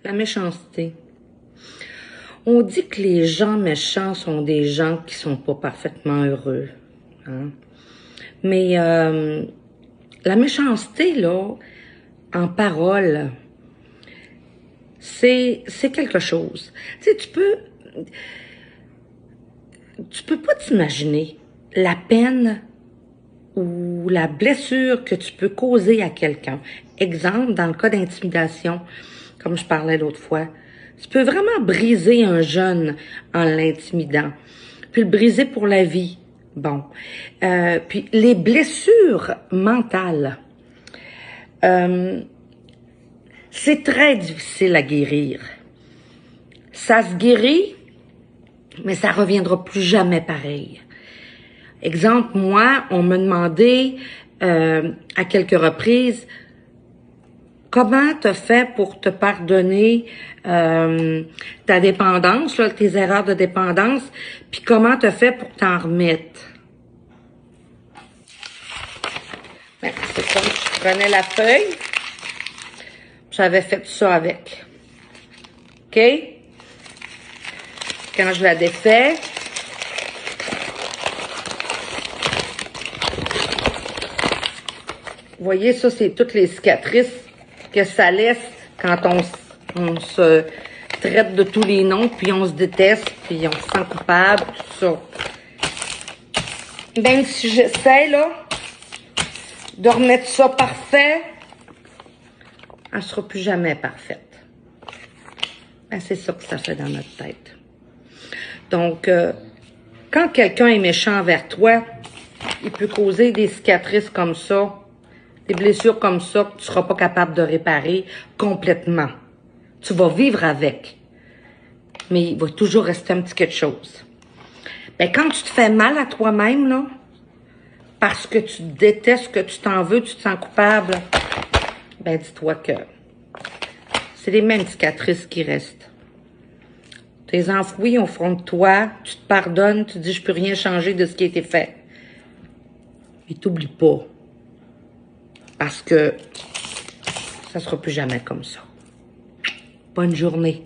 La méchanceté. On dit que les gens méchants sont des gens qui sont pas parfaitement heureux. Hein? Mais la méchanceté, là, en parole, c'est quelque chose. Tu sais, tu peux pas t'imaginer la peine ou la blessure que tu peux causer à quelqu'un. Exemple, dans le cas d'intimidation, comme je parlais l'autre fois, tu peux vraiment briser un jeune en l'intimidant, puis le briser pour la vie. Bon, puis les blessures mentales, c'est très difficile à guérir. Ça se guérit, mais ça reviendra plus jamais pareil. Exemple, moi, on m'a demandé à quelques reprises comment t'as fait pour te pardonner ta dépendance, là, tes erreurs de dépendance, puis comment t'as fait pour t'en remettre. Ben, c'est comme je prenais la feuille, j'avais fait ça avec. OK? Quand je la défais, vous voyez, ça, c'est toutes les cicatrices que ça laisse quand on se traite de tous les noms, puis on se déteste, puis on se sent coupable, tout ça. Même si j'essaie, là, de remettre ça parfait, elle ne sera plus jamais parfaite. Ben, c'est ça que ça fait dans notre tête. Donc, quand quelqu'un est méchant envers toi, il peut causer des cicatrices comme ça, des blessures comme ça que tu seras pas capable de réparer complètement. Tu vas vivre avec. Mais il va toujours rester un petit quelque chose. Ben, quand tu te fais mal à toi-même, là, parce que tu te détestes, que tu t'en veux, tu te sens coupable, ben, dis-toi que c'est les mêmes cicatrices qui restent. Tu les enfouis au fond de toi, tu te pardonnes, tu te dis, je peux rien changer de ce qui a été fait. Mais t'oublies pas. Parce que ça sera plus jamais comme ça. Bonne journée.